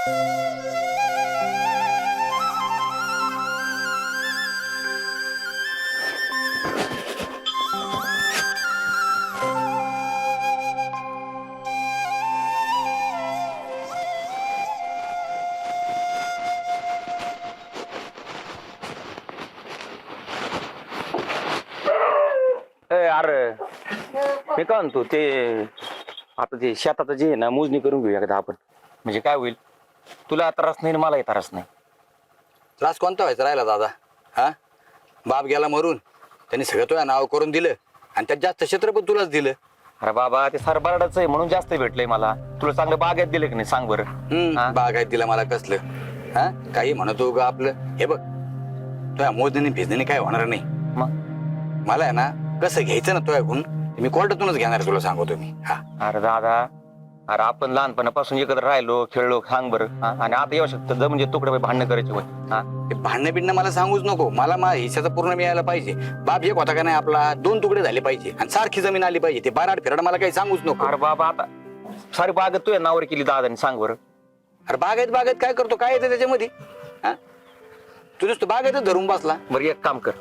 अरे मी काय म्हणतो ते आता ते शेताचं जे आहे ना मोजणी करून घेऊया एकदा आपण. म्हणजे काय होईल, तुला त्रास नाही मलाही त्रास नाही. त्रास कोणता व्हायचा राहिला दादा? हा, बाप गेला मरून, त्यांनी सगळं तुझ्या नाव करून दिलं आणि त्यात जास्त क्षेत्र पण तुलाच दिलं. अरे बाबा ते सरबारडाच आहे म्हणून जास्त भेटलंय मला. तुला चांगलं बागेत दिलं की नाही सांग बरं. बागायत दिला मला कसलं. हा, काही म्हणतो ग आपलं. हे बघ, तुझ्या मोजणी भिजणी काय होणार नाही. मग मला आहे ना कसं घ्यायचं ना तुझ्याकडून, मी कोर्टातूनच घेणार तुला सांगतो मी. हा, अरे दादा, अरे आपण लहानपणापासून एकत्र राहिलो खेळलो सांग बरं. आणि आता येऊ शकतं म्हणजे तुकडे भांडणं करायचे होय. ते भांडणं बिडणं मला सांगूच नको. मला हिस्साचा पूर्ण मिळायला पाहिजे. बाप एक होता का नाही आपला, 2 तुकडे झाले पाहिजे आणि सारखी जमीन आली पाहिजे. ते बाराड फिराड मला काही सांगूच नको. अरे बाबा आता सारी बागेत तुझ्या नावावर केली दादाने सांग बरं. अरे बागायत काय करतो, काय येतं त्याच्यामध्ये? हा, तू नुसतं बागायतच धरून बसला. बरं एक काम कर,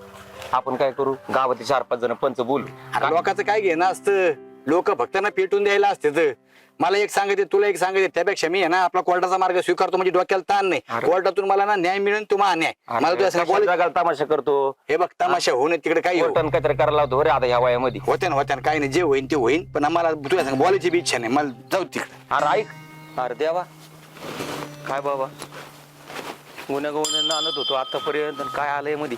आपण काय करू, गावातील 4-5 जण पंच बोलू. अरे लोकांचं काय घेणं असतं, लोक भक्त ना पेटून द्यायला असते. मला एक सांगते, तुला एक सांगते, त्यापेक्षा मी आहे ना आपला कोर्टाचा मार्ग स्वीकारतो. म्हणजे डोक्याला ताण नाही. कोर्टातून मला ना न्याय मिळेल, तुम्हाला न्याय. मला तुझ्या तमाशा करतो. हे बघ, तमाशा होऊन तिकडे काही काहीतरी करायला लावतो रे आता या वयामध्ये. होते ना काही नाही, जे होईन ते होईन. पण आम्हाला तुझ्या सांग बोलायची बी इच्छा नाही. मला जाऊ तिकडे. अरे ऐक, अरे देवा काय बाबा गुन्हा आणत होतो आतापर्यंत, काय आलंय मध्ये.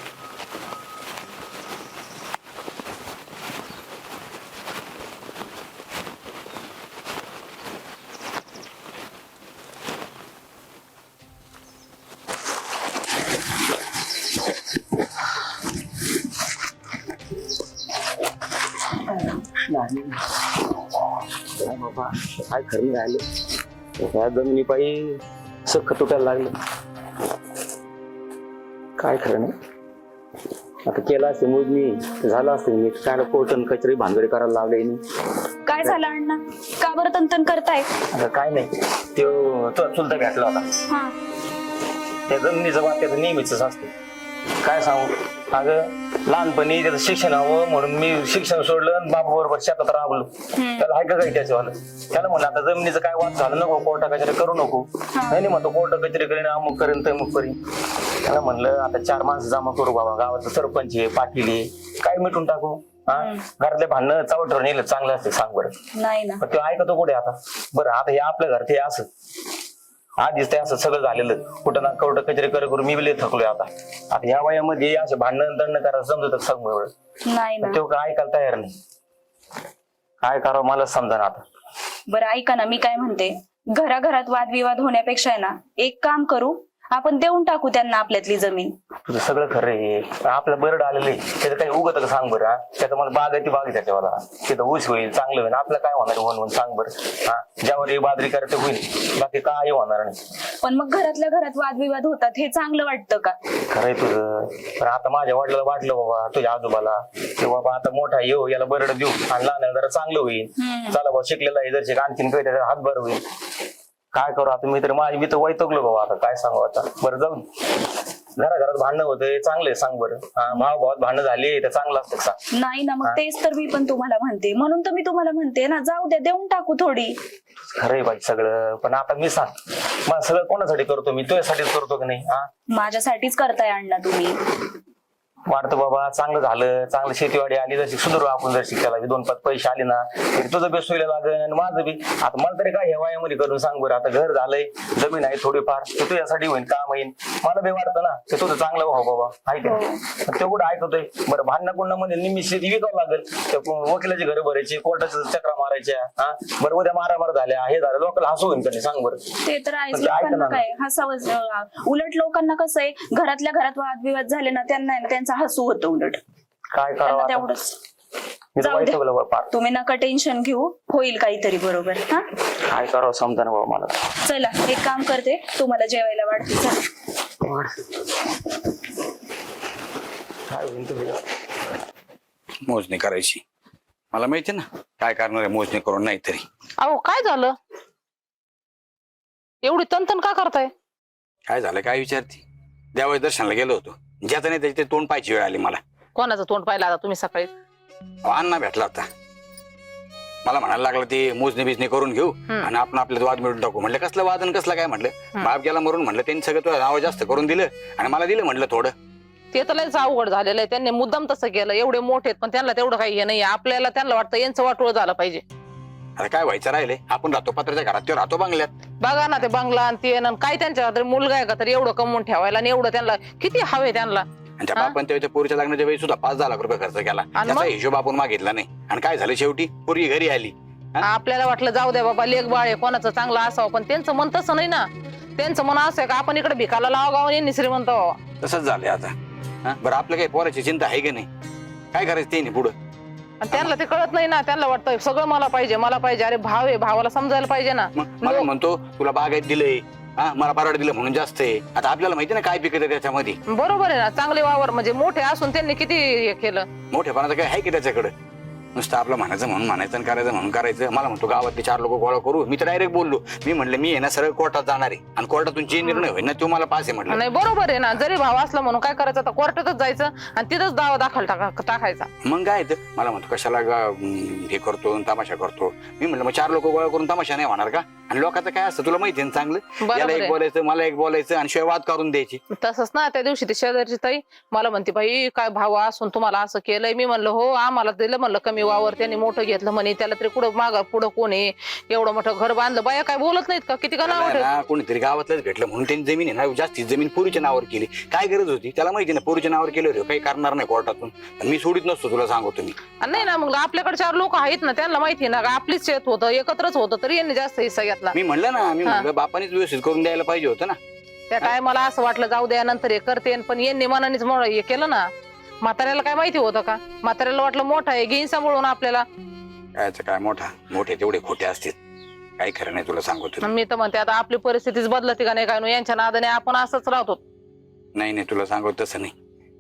काय बाबा काय खरं राहिलं, ह्या जमिनी पायी सख्ख तुटायला लागलं. काय खरं नाही. आता केलं असते मोजणी झालं असते. मी काय कोर्टन कचेरी भानगडी करायला लावले. काय झालं अण्णा, का बरं तंतन करताय? आता काय नाही, तो चुलता भेटला होता. त्या जमिनीचं बाब त्याचं नेहमीच असतं. काय सांगू, अगं लहानपणी त्याचं शिक्षण हवं म्हणून मी शिक्षण सोडलं आणि बाबा बरोबर शेतात राबलो. त्याला आहे का काही त्याच्यावालं. त्याला म्हणलं आता जमिनीचं काय वाद झालं नको, कोर्टा कचेरी करू नको. नाही म्हणतो कोर्टा कचेरी करीन, अमुक करीन तमुक करीन. त्याला म्हणलं आता 4 माणसं जमा करू बाबा, गावाचं सरपंच आहे, पाटील आहे, काय मिटून टाकू. घरातले भांडणं चावटवर नेलं चांगलं असते सांग बरं. नाही ना, पण तो ऐकतो कुठे आता. बरं आता हे आपलं घर ते असं आधीच ते असं सगळं झालेलं. कुठं ना कोर्ट कचेरी करू मी बी थकलोय आता. आता या वयामध्ये असे भांडण दंड करायला समजत सांग एवढं. नाही ना, तो काय ऐकायला तयार नाही. काय करावं मला समजा ना आता. बरं ऐका ना, मी काय म्हणते, घराघरात वादविवाद होण्यापेक्षा आहे ना एक काम करू, आपण देऊन टाकू त्यांना आपल्यातली जमीन. तुझं सगळं खरं आहे. आपलं बरड आलेलं आहे, त्याचं काही उगत का सांग बरं. त्याचं मला बागायती बाग आहे त्याच्यावाला. तिथं ऊस होईल, चांगलं होईल. आपलं काय होणार म्हणून सांग बरं. हा, ज्यावर बाजरी करायचं होईल, बाकी काय होणार नाही. पण मग घरातल्या घरात वादविवाद होतात, हे चांगलं वाटतं का? खरंय तुझं. पण आता माझ्या वडिलाला वाटलं बाबा तुझ्या आजोबाला की बाबा आता मोठा येऊ, याला बरड देऊ आणि लहान जरा चांगलं होईल. चला बाबा शिकलेला आहे, जर आणखीन काही त्याचा हातभार होईल. काय करू आता, मी तर वैतकलो बाबा. आता काय सांगू आता. बरं जाऊन घराघरात भांडणं होते, चांगले सांग बरं. भाव भावात भांडणं झाली तर चांगलं असतं सांग. नाही ना, मग तेच तर मी पण तुम्हाला म्हणते. म्हणून तर मी तुम्हाला म्हणते ना, जाऊ द्या, देऊन टाकू थोडी. खरंय बाई सगळं. पण आता मी सांग, मला सगळं कोणासाठी करतो मी, तुझ्यासाठीच करतो की नाही. माझ्यासाठीच करताय अण्णा तुम्ही. वाटतं बाबा चांगलं झालं, चांगलं शेतीवाडी आली, जशी सुधारू आपण. जर शिकायला 2-5 पैसे आले ना तरी तुझं बी सोयीला लागेल आणि माझं बी. आता मला तरी काय वयामध्ये करून सांग बरं. आता घर झालंय, जमीन आहे थोडीफार, ते तुझ्यासाठी होईल, काम होईल. मला बी वाटतं ना ते तुझं चांगलं व्हावं बाबा. ऐक ते कुठं ऐकतोय. बरं भांडणं कुंड मध्ये निम्मी शेती विकावं लागेल. वकिलाची घरं भरायची, कोर्टाच्या चक्रा मारायच्या. बरं उद्या मारामार झाल्या, हे झालं, लोकांना हसू होईल का सांग बरं. ते तर आहेच. लोकांना काय हसावं. उलट लोकांना कसं आहे, घरातल्या घरात वादविवाद झाले ना, त्यांना त्यांचा हसू होतं उलट. काय करावं तेवढंच. जाऊ द्या, तुम्ही नका टेन्शन घेऊ, होईल काहीतरी बरोबर. काय करावं समजा ना बाबा मला. चला एक काम करते, तुम्हाला जेवायला वाढते. मोजणी करायची. मला माहिती ना काय करणार आहे मोजणी करून. नाही तरी अहो काय झालं? एवढी तनतन का करताय? काय झालं काय विचारते? देवाच्या दर्शनाला गेलो होतो, ज्याचं नाही त्याची तोंड पाहायची वेळ आली मला. कोणाचं तोंड पाहिलं आता तुम्ही सकाळी? अण्णा भेटला होता, मला म्हणायला लागला ते मोजणी बिजणी करून घेऊ आणि आपण आपले वाद मिळून टाकू. म्हणलं कसलं वाद आणि कसलं काय? म्हटलं बाप गेला मरून, म्हणलं त्यांनी सगळं तुझं नाव जास्त करून दिलं आणि मला दिलं म्हटलं थोडं. ते तर लयच अवघड झालेलं आहे. त्यांनी मुद्दाम तसं केलं. एवढे मोठे आहेत पण त्यांना तेवढं काही हे नाही. आपल्याला त्यांना वाटतं यांचं वाटोळ झालं पाहिजे. आता काय व्हायचं राहिले? आपण राहतो पत्राच्या घरात, ते राहतो बंगल्यात. बघा ना ते बंगला आणि ते आणि काय त्यांच्या तरी मुलगा आहे का तरी एवढं कमवून ठेवायला आणि एवढं त्यांना किती हवे त्यांना. आणि त्या बापान त्या पोरीच्या लग्नाच्या वेळी सुद्धा 5-10 लाख रुपये खर्च केला, त्याचा हिशोब आपण मागितला नाही. आणि काय झालं शेवटी? पोरगी घरी आली. आपल्याला वाटलं जाऊ द्या बाबा लेख बाळ आहे कोणाचं चांगलं असावं, पण त्यांचं मन तसं नाही ना. त्यांचं मन असं आहे का आपण इकडे भिकाला लावा यांनी श्रीमंत व्हावा. तसंच झालंय आता. बरं आपलं काही पोराची चिंता आहे की नाही? काय करायचं ते नाही पुढं? आणि त्यांना ते कळत नाही ना. त्यांना वाटतं सगळं मला पाहिजे मला पाहिजे. अरे भाव आहे, भावाला समजायला पाहिजे ना. मला म्हणतो तुला बागायत दिलंय, मला पराड दिलं म्हणून जास्त आहे. आता आपल्याला माहिती ना काय पिकत त्याच्यामध्ये. बरोबर आहे ना. चांगले वावर म्हणजे मोठे असून त्यांनी किती हे केलं. मोठेपणाचं काय आहे की त्याच्याकडे? नुसतं आपलं म्हणायचं म्हणून म्हणायचं आणि करायचं म्हणून करायचं. मला म्हणतो गावातले 4 लोक गोळा करू. मी तर डायरेक्ट बोललो, मी म्हणलं मी आहे ना सरळ कोर्टात जाणार आहे आणि कोर्टातून जे निर्णय होईल ना तो मला पास आहे म्हटलं. नाही बरोबर आहे ना. जरी भाव असला म्हणून काय करायचं, आता कोर्टातच जायचं आणि तिथंच दावा दाखल टाकायचा. मग काय तर मला म्हणतो कशाला हे करतो तमाशा करतो. मी म्हणलं मग 4 लोक गोळा करून तमाशा नाही होणार का? आणि लोकांचं काय असतं तुला माहिती आहे ना चांगलं. याला एक बोलायचं मला एक बोलायचं आणि शिवाय वाद करून द्यायची. तसंच ना त्या दिवशी ती शेजारची ताई मला म्हणते बाई काय भाव असून तुम्हाला असं केलंय. मी म्हणलं हो आम्हाला दिलं म्हणलं कमी वावर, त्यांनी मोठं घेतलं म्हणे. त्याला तरी कुठं माग पुढं कोण आहे, एवढं मोठं घर बांधलं. बाया काय बोलत नाहीत का? किती का नाव कोणीतरी गावातलंच भेटलं म्हणून त्यांनी जमीन आहे ना जास्तीत जमीन पोरीच्या नावावर केली. काय गरज होती? त्याला माहिती ना पोरीच्या नावावर केलं काही करणार नाही कोर्टातून. मी सोडित नसतो तुला सांगतो मी. नाही ना. मग आपल्याकडे 4 लोक आहेत ना, त्यांना माहिती ना आपलीच शेत होतं एकत्रच होतं तरी यांनी जास्त हिस्सा घेतला. मी म्हणलं ना, मी म्हणलं बापानेच व्यवस्थित करून द्यायला पाहिजे होतं ना. त्या टायमाला असं वाटलं जाऊ द्या नंतर हे करते, पण यांनी मनानेच हे केलं ना. म्हाताऱ्याला काय माहिती होतं का? म्हाताऱ्याला वाटलं मोठा आहे घेईन सांभाळून आपल्याला. कायचं काय मोठे तेवढे खोटे असतील. काही खरं नाही तुला सांगतो. मी तर म्हणते आता आपली परिस्थितीच बदलते का नाही काय नाही. यांच्या नादाने आपण असंच राहतो. नाही तुला सांगतो तसं नाही.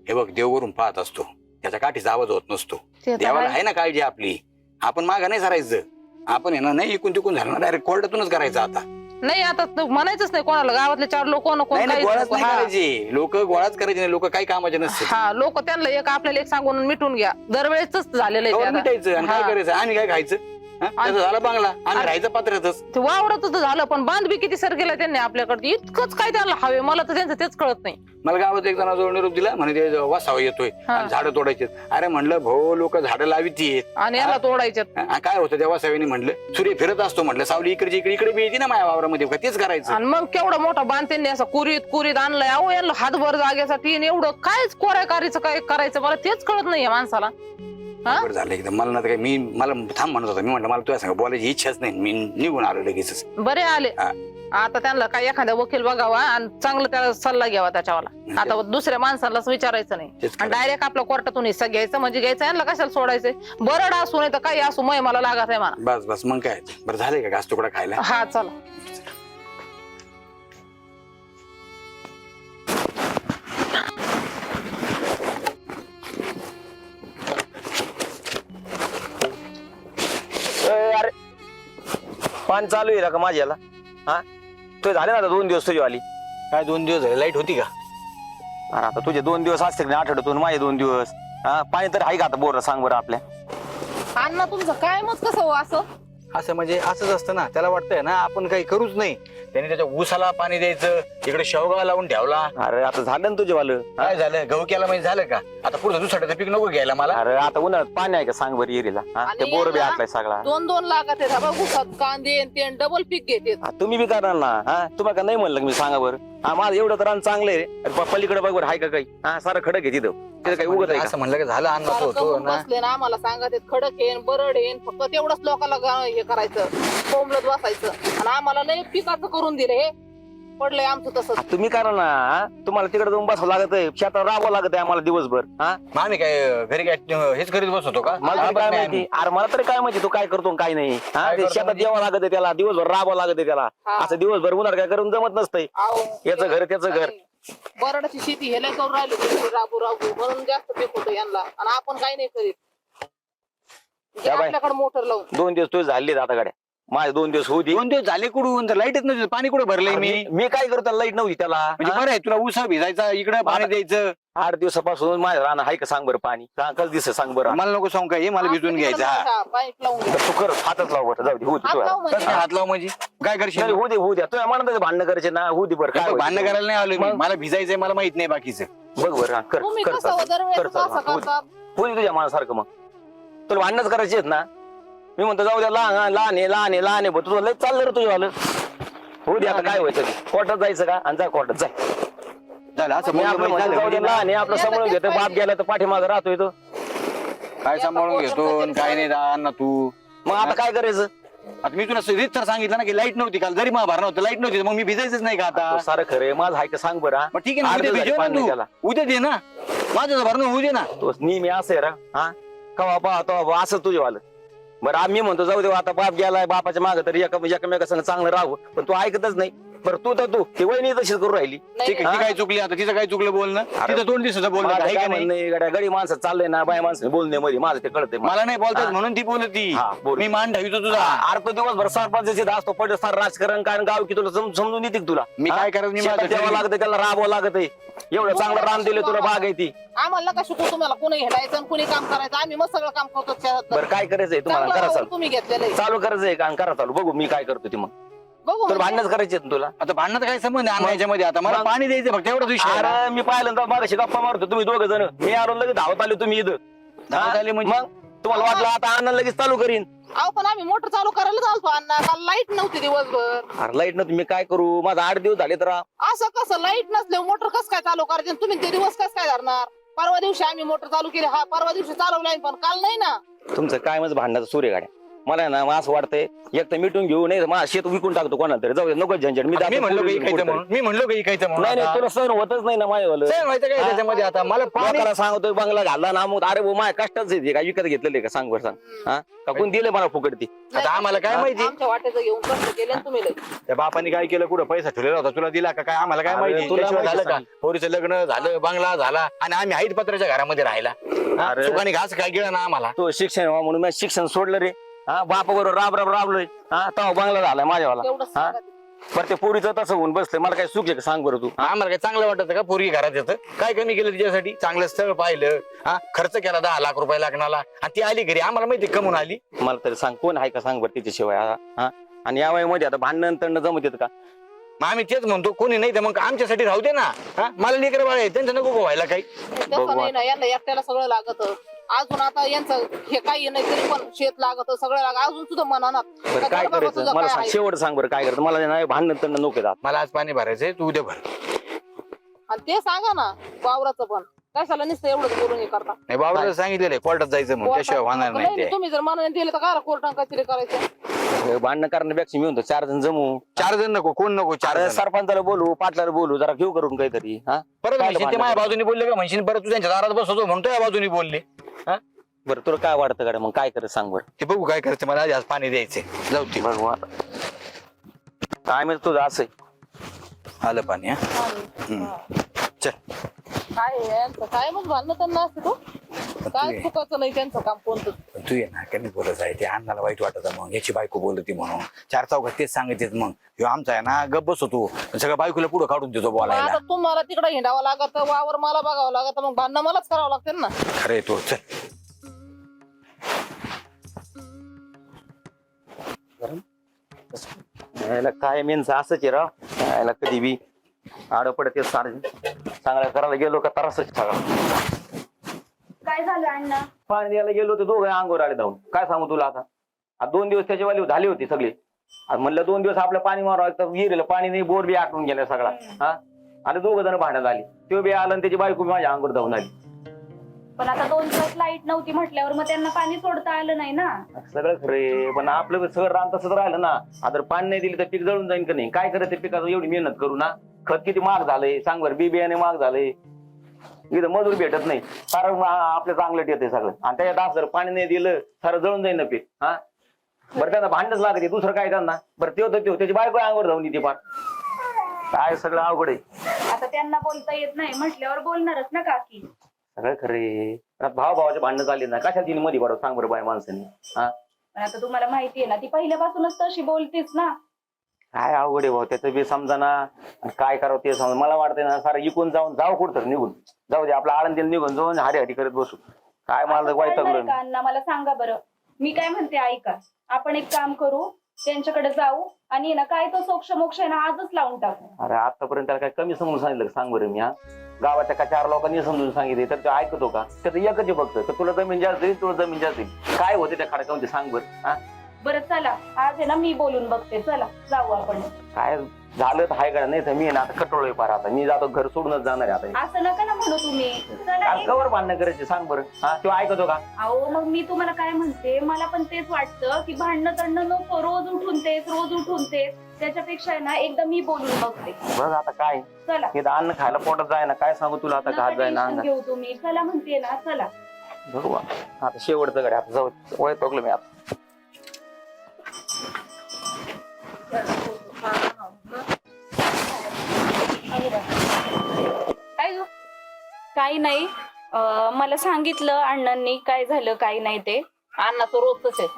हे बघ देव वरून पाहत असतो, त्याच्या काठीचा आवाज होत नसतो. देवाला आहे ना काळजी आपली. आपण मागं नाही सरायचं. आपण आहे ना नाही इकून तिकून झालं ना डायरेक्ट कोर्टातूनच करायचं. आता नाही आता म्हणायचंच नाही कोणाला. गावातले 4 लोक लोक गोळाच करायचे नाही. लोक काही कामाचे नसते. हा लोक त्यांना एक आपल्याला एक सांगून मिटून घ्या. दरवेळेच झालेलं आहे. मिटायचं आणि काय करायचं? आम्ही काय खायचं? झालं बांगला आम्ही राहायचं पात्रातच. ते वावरातच झालं पण बांध बी किती सर केला त्यांनी आपल्याकडे. इतकंच काय त्यांना हवे मला तर त्यांचं तेच कळत नाही. मला गावात एक जणांजवळ निरोप दिला म्हणे ते वासावा येतोय झाडं तोडायचे. अरे म्हणलं भाऊ लोक झाडं लावित आणि याला तोडायचे. काय होतं त्या वासाव्याने म्हणलं सूर्य फिरत असतो म्हटलं सावली इकडे इकडे बी येते ना माझ्या वावरामध्ये तेच करायचं. आणि मग केवढा मोठा बांध त्यांनी असं कुरीत आणलाय. अहो यांना हातभर जागेसाठी एवढं कायच कोऱ्याकारीचं काय करायचं मला तेच कळत नाहीये माणसाला. झालं एकदम. मला ना काय मला थांब म्हणत होता. मी म्हटलं मला तुझ्या सांग बोलायची इच्छाच नाही. मी निघून आलो लगेच. बरे आले. आता त्यांना काय एखाद्या वकील बघावा आणि चांगलं त्याला सल्ला घ्यावा त्याच्यावाला. आता दुसऱ्या माणसालाच विचारायचं नाही आणि डायरेक्ट आपल्या कोर्टातून हिस्सा घ्यायचा म्हणजे घ्यायचा. यांना कशाला सोडायचंय? बरड असू नाही तर काही असू मय मला लागत आहे मला. बस मग काय बरं झालंय का घास तुकडा खायला? हा चला. अरे पान चालू आहे का माझ्याला? हा तू झाले ना आता 2 दिवस तुझी आली. काय 2 दिवस झाले? लाईट होती का? अरे आता तुझे 2 दिवस असतील ना आठवड्यातून, माझे 2 दिवस. हा पाणी तर आहे का आता बोर? सांग बरं आपल्या. अण्णा तुमचं काय मत कसं हो असं म्हणजे असंच असतं ना. त्याला वाटतंय ना आपण काही करूच नाही. त्याने त्याच्या ऊसाला पाणी द्यायचं, इकडे शेवगा लावून ठेवला. अरे आता झालं ना तुझे वालं. काय झालं? गहू केला म्हणजे झालं का? आता पुढे दुसऱ्याचं पीक नको घ्यायला मला. अरे आता उन्हाळ्यात पाणी आहे का सांग बरं एरीला? ते बोर बी आटलाय सगळा. 2-2 लाखात कांदे ते डबल पीक घेते. तुम्ही बी करणार ना. हा तुम्हाला का नाही म्हणलं मी सांगा बरं? हा माझं एवढं तर रान चांगलं आहे. पलीकडे बघ बरं हाय का काही? हा सारं खडक आहे तिथं. तिथं काही उगत आहे असं म्हणलं की झालं अन्न होतो ना. आम्हाला सांगा ते खडक येईन बरड येईन फक्त तेवढंच लोकांना हे करायचं कोंबलत बसायचं आणि आम्हाला लय पिकाचं करून दिले. हे पडलंय आमचं तसं. तुम्ही करा ना. तुम्हाला तिकडे जाऊन बसावं लागत आहे, शेतात राहावं लागत आहे आम्हाला दिवसभर. हा आम्ही काय घरी काय हेच करीत बसतो का? मला तरी काय माहिती. अरे मला तरी काय माहिती तू काय करतो काय नाही. हा ते शेतात यावं लागत आहे त्याला, दिवसभर राहावं लागत आहे त्याला. असं दिवसभर उन्हाळ काय करून जमत नसतंय. याचं घर त्याचं घर. बरडाची शेती हे लय करून राहिली राबू म्हणून जास्त पीक होतं यांना आणि आपण काही नाही करीत. आपल्याकडे मोटर लावून 2 दिवस तुझे झाले आता गाड्या. माझे 2 दिवस होऊ दे. 2 दिवस झाले कुठून तर लाईटच नव्हती पाणी कुठे भरलंय मी मी काय करतो लाईट नव्हती त्याला म्हणजे बरं आहे तुला उसा भिजायचा इकडे पाणी द्यायचं 8 दिवसापासून माझ्या राहणं आहे का सांग बरं पाणी कस दिसत सांग बरं. मला नको सांग काय मला भिजून घ्यायचं हा. पाईप लावून घे. तर तू कर हातच लाव बरं जाऊ दे होऊ दे हात लाव तुला. म्हणजे. कसं काय हात लाव म्हणजे काय करशील होऊ दे होऊ द्या तुझ्या मनात भांडणं करायचे ना होऊ दे बरं काय काय भांडण होईल. करायला नाही आलो मी मग? मला भिजायचंय मला माहित नाही बाकीचं बघ बरं हा, कर तुम्ही कर कसं चाल. दरवेळेस कर चाल, असं हा, होऊ दे. करतात? होऊ दे तुझ्या मनासारखं मग तुला भांडणच करायची आहेत ना मी म्हणतो जाऊ द्या लहान लहान आहे लहान आहे लहान आहे तुझं लय चाललं रे तुझ्यावालं होऊ दे आता काय व्हायचं ते. कोर्टात जायचं का आणि जा कोर्टात जाय झालं असं मी बोललं आपलं म्हणजे म्हणतो झालं जाऊ दे म्हणजे लहान आहे आपलं सांभाळून घेतो बाप गेला तर पाठीमागं राहतोय तो काय सांभाळून घेतो आणि काय नाही अण्णा तू मग आता काय करायचं आता मी तुला रीत तर सांगितलं ना की लाईट नव्हती काल जरी मला भरणं होतं लाईट नव्हती मग मी भिजायचंच नाही का आता तो सारं खरं आहे माझं आहे का सांग बरं हा? मग ठीक आहे ना 8 उद्या दिवस भिजव झाले ना पाणी तू त्याला. उद्या दे ना माझं भरणं होऊ दे ना तो नेहमी असं आहे रा हा कवा पाहतो असं तुझ्यावालं बरं आम्ही म्हणतो जाऊ दे आता बाप गेलाय बापाच्या मागं तरी एकमेकांना चांगलं राहू पण तू ऐकतच नाही बरं तू ती वहिनी तशीच करून राहिली ठीक आहे ती काय चुकली आता तिचं काय चुकलं बोलणं तिथं 2 दिवसाचं बोलणं माझं आहे काय का नाही म्हणणं आहे, गड्या गडी माणसं चाललंय ना बाय माणसं बोलण्यामध्ये माझं ते कळतंय मला. मला नाही बोलतात हा. म्हणून ती बोलती हा, बोल. मी मान ठेवतो तुझा अरे तो दिवसभर सरपंचाची असतो पडत फार राजकारण कारण गाव की तुला समजून येते का तुला मी हा? काय करायचं, मी शेतात माझं द्यावं ठरवीन. लागतं त्याला राबावं लागत एवढं चांगलं रान दिलं तुला बाग आहे ती आम्हाला का शिकू तुम्हाला कोणी हेलायचं आणि कोणी काम करायचं आम्ही मग सगळं काम करतो शेतात. बरं काय करायचंय तुम्हाला चांगलं करा राहून चालू तुम्ही घेतलेलं आहे. चालू करायचंय का आणि करा चालू बघू मी काय करतो ते मग बघू तर म्हणजे. भांडणच करायचे तुला आता भांडणात काय संबंध आहे याच्यामध्ये आता मला मग? पाणी द्यायचं फक्त एवढाच विषय आहे ना. अरे मी पाहिलं तर मागाशी गप्पा मारतो तुम्ही 2 जण मी आलो लगेच धावत आले तुम्ही इथं धावत आले म्हणजे? मग तुम्हाला वाटलं आता अण्णा लगेच चालू करीन अहो पण आम्ही मोटर चालू करायला चालतो अण्णा काल लाईट नव्हती दिवसभर अरे लाईट नव्हती मी काय करू माझा 8 दिवस झाले तर असं कसं लाईट नसले मोटर कसं काय चालू करायचे आणि तुम्ही ते दिवस कसं काय धरणार परवा दिवशी आम्ही मोटर चालू केली हा परवा दिवशी चालवलाय पण काल नाही ना तुमचं काय म्हणजे भांडणाचं सूर्य गाड्या मला ना मग असं वाटतंय एक तर मिटून घेऊ नाही माझा शेत विकून टाकतो कोणाला तरी जाऊ दे, नको झंझट मी आता मी जातो म्हणलो पुढे काही कुठेतरी. म्हणून मी म्हणलो काही काहीचं म्हणून नाही नाही आता. तुला सहन होतच नाही ना माझ्यावालं सहन व्हायचं काय त्याच्यामध्ये आता मला पाणी लोकाला सांगतोय बंगला घालला ना मग अरे भाऊ माझ्या कष्टाच येते काय विकत घेतलेले का सांग बरं सांग हा का कोण दिले मला फुकट ती आता आम्हाला काय माहिती आमच्या वाटेचं घेऊन कष्ट केले आणि तुम्ही लय. त्या बापाने काय केलं कुठं पैसा ठेवलेला होता तुला दिला का काय आम्हाला काय अरे, माहिती तुला त्याशिवाय माहिती झालं का सांग. पोरीचं लग्न झालं बंगला झाला आणि आम्ही हाईत पत्राच्या घरामध्ये राहिला हा, अरे. सुखाने घास काय गेला ना आम्हाला तो शिक्षण व्हा म्हणून मी शिक्षण सोडलं रे हा बापा बरोबर राबलोय हा तेव्हा बंगला झालाय माझ्यावाला तेवढंच हा सांगा. बरं ते पोरीचं तसं होऊन बसलंय मला काय सुख आहे का सांग बरं तू आम्हाला काय चांगलं वाटत का पोरगी घरात येतं काय कमी केलं तिच्यासाठी चांगलं स्थळ पाहिलं हा खर्च केला 10 लाख रुपये लागणाला आणि ती आली घरी आम्हाला माहिती कमून आली मला तरी सांग कोण आहे का सांग बरं तिच्याशिवाय हा आणि या वयामध्ये आता भांडण तंड जमत येत का मग आम्ही तेच म्हणतो कोणी नाही तर मग आमच्यासाठी राहू दे ना हा मला लेकर बाळ आहे त्यांचं नको व्हायला काही तसं नाही ना यांना एकट्याला सगळं लागत अजून आता यांचं हे काही नाही तरी पण शेत लागत सगळं लागत अजून सुद्धा मनात बरं काय करायचं मला सांग शेवट सांग बरं काय करायचं मला नाही भांडण तंड नको जात मला आज पाणी भरायचंय तू उद्या भर आणि ते सांगा ना वावराचं पण कशाला नुसतं एवढंच बोलून हे करता नाही बाबाला सांगितलेलं कोर्टात जायचं म्हणून त्याशिवाय होणार नाही नाही, ते तुम्ही जर मनाने दिले तर काय कोर्टात काहीतरी करायचं भांडण करण्यापेक्षा मी म्हणतो 4 जण जमू 4 जण नको कोण नको 4 अरे जण सरपंचाला बोलू पाटलाला बोलू जरा घेऊ करून काहीतरी हा परत काय म्हणशील ते भांडण माझ्या करू? बाजूने बोलले का म्हणशील परत तू त्यांच्या दारात बसवतो म्हणतो या बाजूने बोलले हा बरं तुला काय वाटतं गाड्या मग काय करत सांग बरं ते बघू काय करायचं मला आज पाणी द्यायचंय जाऊ ते बघू आता काय म्हणजे तुझं असं आलं पाणी हा चल काय आहे यांचं काय मग भांडणं त्यांना असते तो काय चुकाचं नाही त्यांचं काम कोणतं तू ये ना कमी बोलत आहे ते अण्णाला वाईट वाटत मग याची बायको बोलती म्हणून 4 चौघात तेच सांगतेत मग ह्यो आमचा आहे ना गप बसतो सगळं बायकोला पुढे काढून देतो मग बोलायला आता तुम्हाला तिकडे हिंडावं लागत वावर मला बघावं लागत मग भांडणं मलाच करावं लागतील ना खरंय तो चल यायला काय मेनचं असंच आहे राव यायला कधी बी आड पडते सारं चांगल्या करायला गेलो का तरासच सगळा काय झालं अण्णा पाणी द्यायला गेलो तर दोघं अंगोर आले धावून काय सांगू तुला आता 2 दिवस त्याच्यावाली झाली होती सगळी आज म्हणलं 2 दिवस आपलं पाणी मारावं तर विहिरीला पाणी नाही बोर बी आटून गेला सगळा हा आणि 2 जण भांडण्यात आली तो बी आला आणि त्याची बायको बी माझ्या अंगोर धावून आली पण आता 2 दिवस लाईट नव्हती म्हटल्यावर मग त्यांना पाणी सोडता आलं नाही ना सगळं खरे पण आपलं सगळं रान तसंच राहिलं ना आता पाणी नाही दिलं तर पीक जळून जाईल का नाही काय करत ते पिकाचं एवढी मेहनत करू ना खत किती महाग झालंय सांग बरं बी बियाणे महाग झालंय इथं मजूर भेटत नाही सारं आपलं चांगलं येते सगळं आणि त्याच्यात असं पाणी नाही दिलं सारं जळून जाईल ना पीक हा बरं त्यांना भांडणच लागते दुसरं काय त्यांना बरं ते होतं त्याची बायको अंगावर जाऊन येते फार काय सगळं अवघड आहे आता त्यांना बोलता येत नाही म्हटल्यावर बोलणारच ना काकी सगळं खरे भावाच्या भांडणं चालली ना कशा तिने मध्ये पडत सांग बरं बाय माणसाने हा पण आता तुम्हाला माहितीये ना ती पहिल्यापासूनच तशी बोलतीच ना. काय अवघड आहे भाऊ, त्याचं बी समजाना आणि काय करावं ते समजा. मला वाटतंय ना सारं इकून जाऊ कुठं निघून जाऊ दे, आपला आळंदीला निघून जाऊन हरी करत बसू. काय मला असं वाईट चाललंय का अण्णा? मला सांगा बरं. मी काय म्हणते ऐका, आपण एक काम करू, त्यांच्याकडे जाऊ आणि ना काय तो सोक्ष मोक्ष आहे ना आजच लावून टाकू. अरे आतापर्यंत त्याला काय कमी समजून सांगितलं का? सांग बरं मी. गावाच्या का 4 लोकांनी समजून सांगितले तर ते ऐकतो का? त्याचं एकच आहे फक्त, तर तुला जमीन जास्त देईल, तुला जमीन जास्त देईल. काय होते त्या खडकामध्ये सांग बरं. हा बरं चला, आज आहे ना मी बोलून बघते. चला जाऊ आपण. काय झालं तर हाय का नाही, तर मी ना आता कटोळलोय पार. आता मी जातो, घर सोडूनच जाणार आहे आता. असं नका ना म्हणू तुम्ही. चला कवर भांडणं करायचे सांग बरं. हा तो ऐकतो का? अहो मग मी तुम्हाला काय म्हणते, मला पण तेच वाटतं की भांडणं तंडणं नको, रोज उठून तेच. त्याच्यापेक्षा आहे ना एकदा मी बोलून बघते. बघ आता काय चला हे अन्न खायला पोटात जाय ना, काय सांगू तुला आता. नका घात जाय ना टेन्शन घेऊ तुम्ही. चला म्हणते ना, चला. बघू आता शेवटचं कडे आता जाऊ. वय टोकलं मी आता. काय ग? काही नाही. मला सांगितलं अण्णांनी काय झालं काय नाही ते. अण्णाचं रोजच आहे.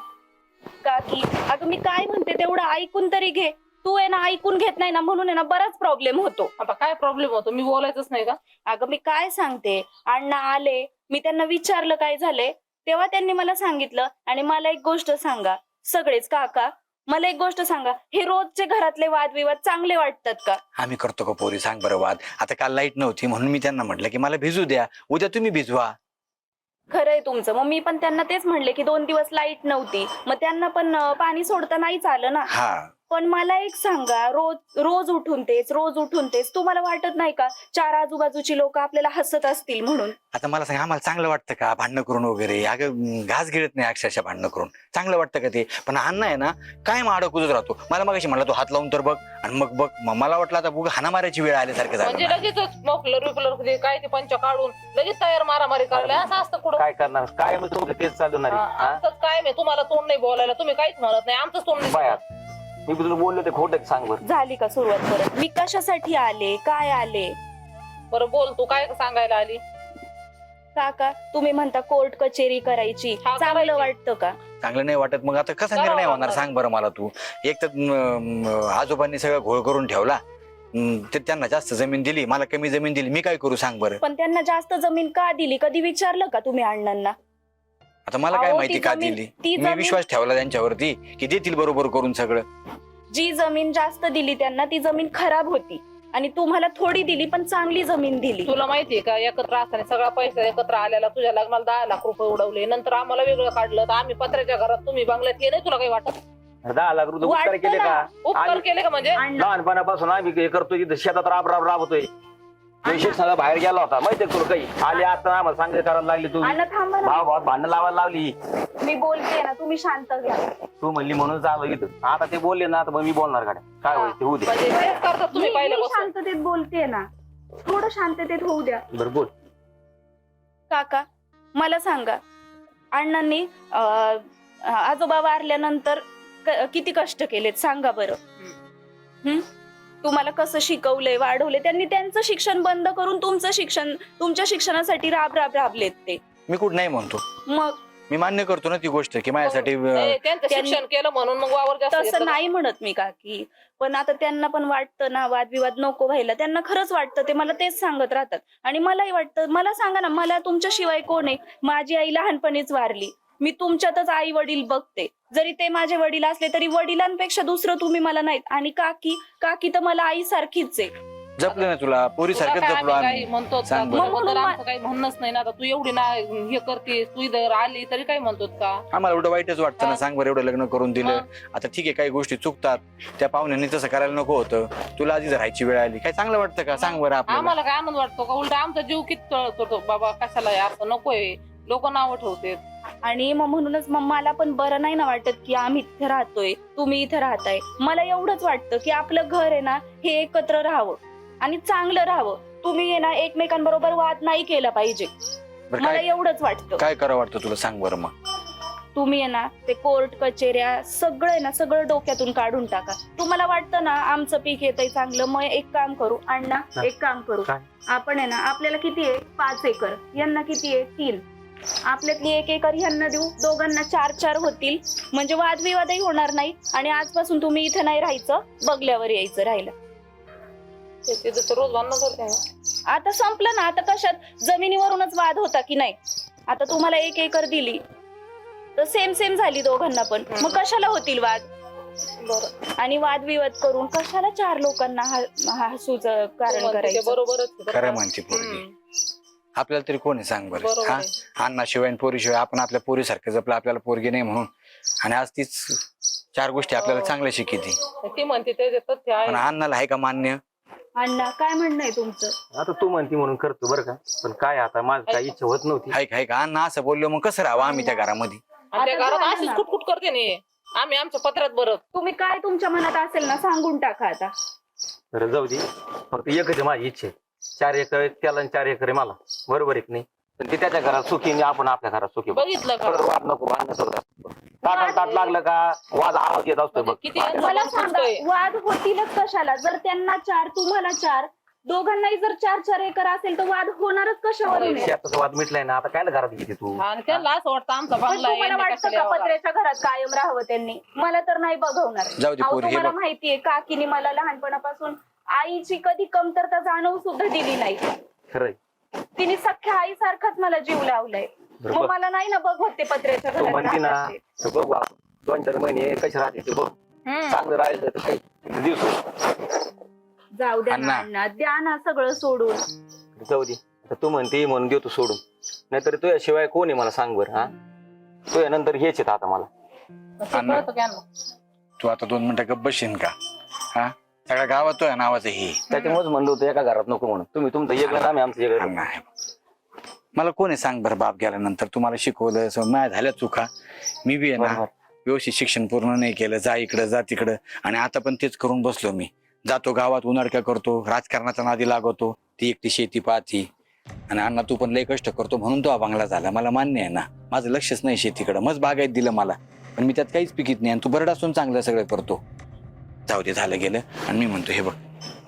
का की अगं मी काय म्हणते तेवढं ऐकून तरी घे. तू आहे ना ऐकून घेत नाही ना, म्हणून आहे ना बराच प्रॉब्लेम होतो. आता काय प्रॉब्लेम होतो? मी बोलायचंच नाही का? अगं मी काय सांगते, अण्णा आले, मी त्यांना विचारलं काय झालंय, तेव्हा त्यांनी मला सांगितलं. आणि मला एक गोष्ट सांगा सगळेच काका, मला एक गोष्ट सांगा, हे रोजचे घरातले वादविवाद चांगले वाटतात का? आम्ही करतो का पोरी? सांग बरं वाद. आता काल लाईट नव्हती म्हणून मी त्यांना म्हटलं की मला भिजू द्या, उद्या तुम्ही भिजवा. खरंय तुमचं. मग मी पण त्यांना तेच म्हणले की 2 दिवस लाईट नव्हती, मग त्यांना पण पाणी सोडता नाहीच आलं ना. हा पण मला एक सांगा, रोज उठून तेच तुम्हाला वाटत नाही का 4 आजूबाजूची लोक आपल्याला हसत असतील म्हणून? आता मला सांग, आम्हाला चांगलं वाटतं का भांडणं करून वगैरे? अगं घास गिळत नाही अक्षरशः भांडणं करून. चांगलं वाटतं का ते? पण अण्णा आहे ना काय माडं कुजत राहतो. मला मगाशी म्हणला तो हात लावून तर बघ, आणि मग बघ मला वाटलं आता बुगा हाना मारायची वेळ आल्यासारखं म्हणजे झालं. लगेचच मफलर काय ते पंच काढून लगेच तयार मारामारी करायला असं असतं कुठं? काय करणार? काय मग तुमचं तेच चालणार आहे. आमचंच काय मी तुम्हाला तोंड नाही बोलायला, तुम्ही काहीच म्हणत नाही. आमचंच तोंड नाही बाया बोलायला. मी तुला बोललो ते खोटं सांग बरं. झाली का सुरुवात परत? मी कशासाठी आले, काय आले? बरं बोल, तू काय सांगायला आली? काका तुम्ही म्हणता कोर्ट कचेरी करायची, हा, चांगलं करायची. वाटतं का? चांगलं नाही वाटत. मग आता कसा करावं निर्णय होणार लागणार. सांग बरं मला तू. एक तर आजोबांनी सगळं घोळ करून ठेवला, ते त्यांना जास्त जमीन दिली, मला कमी जमीन दिली. मी काय करू सांग बरं? पण त्यांना जास्त जमीन का दिली, कधी विचारलं का तुम्ही अण्णांना? आता मला काय अहो, माहिती ती का जमीन- दिली. ती मी जमीन- विश्वास ठेवला त्यांच्यावरती की देतील बरोबर करून सगळं. जी जमीन जास्त दिली त्यांना, ती जमीन खराब होती, आणि तुम्हाला थोडी दिली पण चांगली जमीन दिली. तुला माहितीये का, एकत्र असताना सगळा पैसा एकत्र आलेला, तुझ्या लग्नाला 10 लाख रुपये उडवले, नंतर आम्हाला वेगळं काढलं, तर आम्ही पत्र्याच्या घरात तुम्ही बंगल्यात गेले. तुला काही वाटत? 10 लाख रुपये उपकार वाटतं केले ना. का? उपकार केले का? म्हणजे अण्णा, लहानपणापासून आम्ही हे करतोय, इथं शेतात राबतोय. सगळं बाहेर गेला होता माहितीये तुला काही? आले आता आम्हाला सांगायला करायला लागली. तू अण्णा थांबा ना, भावात भांडणं लावायला लावली. मी बोलते ना, तुम्ही शांत घ्या. तू म्हणली म्हणून चालू इथं. आता ते बोलले ना, आता मग मी बोलणार गाड्या. काय होईल ते होऊ दे. म्हणजे तेच करतात तुम्ही मी पहिल्यापासून. शांततेत बोलते ना, थोडं शांततेत होऊ द्या. बरं बोल. काका मला सांगा, अण्णांनी आजोबा वारल्यानंतर किती कष्ट केलेत सांगा बरं. तुम्हाला कसं शिकवलंय, वाढवले त्यांनी. त्यांचं शिक्षण बंद करून तुमच्या शिक्षणासाठी राबलेत ते. मी कुठं नाही म्हणतो, मग मी मान्य करतो ना ती गोष्ट की माझ्यासाठी त्यांचं शिक्षण केलं म्हणून मग वावर जास्त तसं घेतलं. नाही म्हणत मी काकी, पण आता त्यांना पण वाटतं ना वादविवाद नको व्हायला. त्यांना खरंच वाटतं, ते मला तेच सांगत राहतात. आणि मलाही वाटतं. मला सांगा ना, मला तुमच्याशिवाय कोण आहे? माझी आई लहानपणीच वारली, मी तुमच्यातच आई वडील बघते. जरी ते माझे वडील असले तरी वडिलांपेक्षा दुसरं तुम्ही मला नाहीत. आणि काकी तर मला आई सारखीच आहे. जपलं ना तुला, पोरी तुला सारखं काय जपलो आम्ही आम्ही. काही म्हणतो का? सांग बरं. तुला तर आमचं काही म्हणणंच नाही ना. आता तू एवढी ना हे करतेस, तू इथं आली तरी काय म्हणतो का? आम्हाला एवढं वाईटच वाटतं ना. हा. सांग बरं, एवढं लग्न करून दिलं. आता ठीक आहे, काही गोष्टी चुकतात, त्या पाहुण्यांनी तसं करायला नको होतं. तुला आधी राहायची वेळ आली, काय चांगलं वाटतं का? सांग बरं आपल्याला. आम्हाला काय आनंद वाटतो का? उलट आमचा जीव किती तळतो बाबा, कशाला हे असं नकोय, लोक नावं ठेवते. आणि मग म्हणूनच मग मला पण बरं नाही ना वाटत की आम्ही इथे राहतोय, तुम्ही इथे राहताय. मला एवढंच वाटतं की आपलं घर आहे ना, हे एकत्र राहावं आणि चांगलं राहावं. तुम्ही आहे ना एकमेकांबरोबर वाद नाही केला पाहिजे. बरं, मला काय एवढंच वाटतं. काय करावं वाटतं तुला? सांग बरं मग. तुम्ही आहे ना ते कोर्ट कचेऱ्या सगळं आहे ना, सगळं डोक्यातून काढून टाका. तुम्हाला वाटतं ना आमचं पीक येतंय चांगलं, मग एक काम करू अण्णा, एक काम करू काय? आपण आहे ना, आपल्याला किती आहे 5 एकर, यांना किती आहे 3. आपल्यातली 1 एकर ह्यांना देऊ, दोघांना 4-4 होतील, म्हणजे वादविवादही होणार नाही. आणि आजपासून तुम्ही इथे नाही राहायचं, बंगल्यावर यायचं राहायला. रोज भांडण करते. आता संपलं ना. आता कशात जमिनीवरूनच वाद होता की नाही. आता तुम्हाला 1 एकर दिली तर सेम झाली दोघांना पण, मग कशाला होतील वाद. बरं. आणि वादविवाद करून कशाला 4 लोकांना हसूचं कारण करायचं. बरोबरच खरं म्हणते पोरगी. आपल्याला तरी कोणी सांग बरं. बरोबर हा आहे. अण्णाशिवाय आणि पोरीशिवाय आपण आपल्या पोरीसारखं जपलं, आपल्याला पोरगी नाही म्हणून. आणि आज तीच 4 गोष्टी आपल्याला चांगल्या शिकवते. ती म्हणते ते तथ्य आहे. पण अण्णाला आहे का मान्य? अण्णा काय म्हणणं आहे तुमचं? आता तू म्हणती म्हणून करतो बरं का, पण काय आता माझं काही इच्छा होत नव्हती. आहे का अण्णा असं बोललो मग कसं राहावं आम्ही त्या घरामध्ये? आणि त्या आता घरात झालं अशीच ना. कुटकुट करते नाही. आम्ही आमच्या पत्रात बरं. तुम्ही काय तुमच्या मनात असेल ना सांगून टाका आता. तर जाऊ दे, फक्त एकच आहे माझी इच्छा. 4 एकर आहे त्याला आणि 4 एकर आहे मला, बरोबर आहे की नाही? पण ते त्याच्या घरात सुखी आणि आपण आपल्या घरात सुखी. बघितलं का? परत वाद नको, भांडणं करत असतो. ताट लागलं का वाद आवाज येत असतो बघ. किती मला सांगा, वाद होतीलच कशाला? जर त्यांना 4 तुम्हाला 4, दोघांनाही जर 4-4 एकर असेल तर वाद होणारच कशावरून आहे? शेताचा वाद मिटलाय ना, आता काय घरात घेते तू? आणि त्याला असं वाटतं आमचा पण बंगला आहे, तुम्हाला यांनी वाटतं कशाला का यावं? पत्र्याच्या घरात कायम राहावं त्यांनी? मला तर नाही बघवणार. जाऊ दे अहो, पोरी, हे तुम्हाला बघ. माहितीये काकीने मला लहानपणापासून आईची कधी कमतरता जाणवू सुद्धा दिली नाही. खरंय. तिने सख्या आईसारखाच मला जीव लावलाय. बरोबर. मग मला नाही ना बघवत ते पत्र्याच्या तू म्हणती ना, घरात. तर बघू आपण 2-4 महिने कसे राहते ते बघ. चांगलं राहिलं तर काही दिवस जाऊ द्या ना अण्णा. अण्णा, द्या ना सगळं सोडून. जाऊ दे. आता तू म्हणते म्हणून देतो सोडून, नाहीतर तुझ्याशिवाय कोण आहे मला सांग बरं. हा तुझ्या नंतर हेच येत आता मला. ते कळतं की यांना. तू आता 2 मिनिटं गप्प बसशील का? हा सगळ्या गावात तो नावाचं हे त्याच्यामुळेच म्हणलो होतो एका घरात नको म्हणून. तुम्ही तुमचं वेगळं, आम्ही आमचं वेगळं. अण्णा आहे. मला कोणी सांग बरं, बाप गेल्यानंतर तुम्हाला शिकवलं माझ्या झाल्या चुका. मी बी आहे ना बरोबर. व्यवस्थित शिक्षण पूर्ण नाही केलं, जा इकडं जा तिकडं. आणि आता पण तेच करून बसलो मी. जातो गावात उन्हाळक्या करतो, राजकारणाचा नादी लागवतो, ती एकटी शेती पाहती. आणि अण्णा तू पण लय कष्ट करतो म्हणून तो हा बंगला झाला. मला मान्य आहे ना, माझं लक्षच नाही शेतीकडं. मग बागायत दिलं मला, पण मी त्यात काहीच पिकीत नाही. आणि तू बरड असून चांगलं सगळं करतो. जाऊ दे, झालं गेलं. आणि मी म्हणतो हे बघ,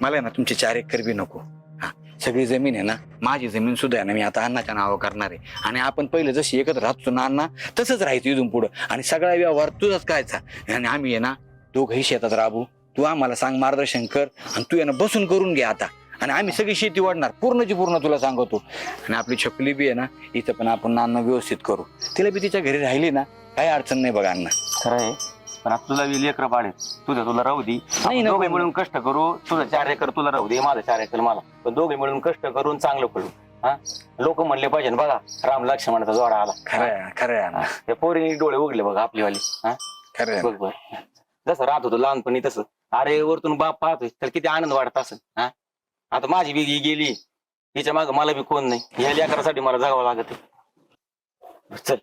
मला आहे ना तुमचे 4 एकर बी नको. हा सगळी जमीन आहे ना माझी जमीन सुद्धा आहे ना, मी आता अण्णाच्या नावावर करणार आहे. आणि आपण पहिले जशी एकत्र राहतो ना अण्णा, तसंच राहायचं इथून पुढं. आणि सगळा व्यवहार तुझाच करायचा. आणि आम्ही आहे ना दोघंही शेतात राबू. तू आम्हाला सांग, मार्गदर्शन कर. आणि तू आहे ना बसून करून घे आता. आणि आम्ही सगळी शेती वाढणार पूर्णची पूर्ण, तुला सांगतो. आणि आपली छपली बी आहे ना इथं पण आपण नाना व्यवस्थित करू. तिला बी तिच्या घरी राहिली ना काही अडचण नाही बघा अण्णा. खरं आहे. पण आता तुला लेकरं पाडेल, तुला राहू दे. नाही ना, दोघे मिळून कष्ट करू. तुझं 4 एकर तुला राहू दे, माझं 4 एकर मला. पण दोघे मिळून कष्ट करून चांगलं करू. हा लोक म्हणले पाहिजे ना, बघा राम लक्ष्मणाचा जोडा आला. खरं खरं अण्णा, त्या पोरीने डोळे उघडले बघा आपलीवाली. हा खरं बघ बघ, जसं राहत होतो लहानपणी तसं. अरे वरतून बाप पाहतोय तर किती आनंद वाटत असेल. हा आता माझी बी गेली, हिच्या माग मला बी कोण नाही. ह्या लेकरासाठी मला जगावं लागत. चल.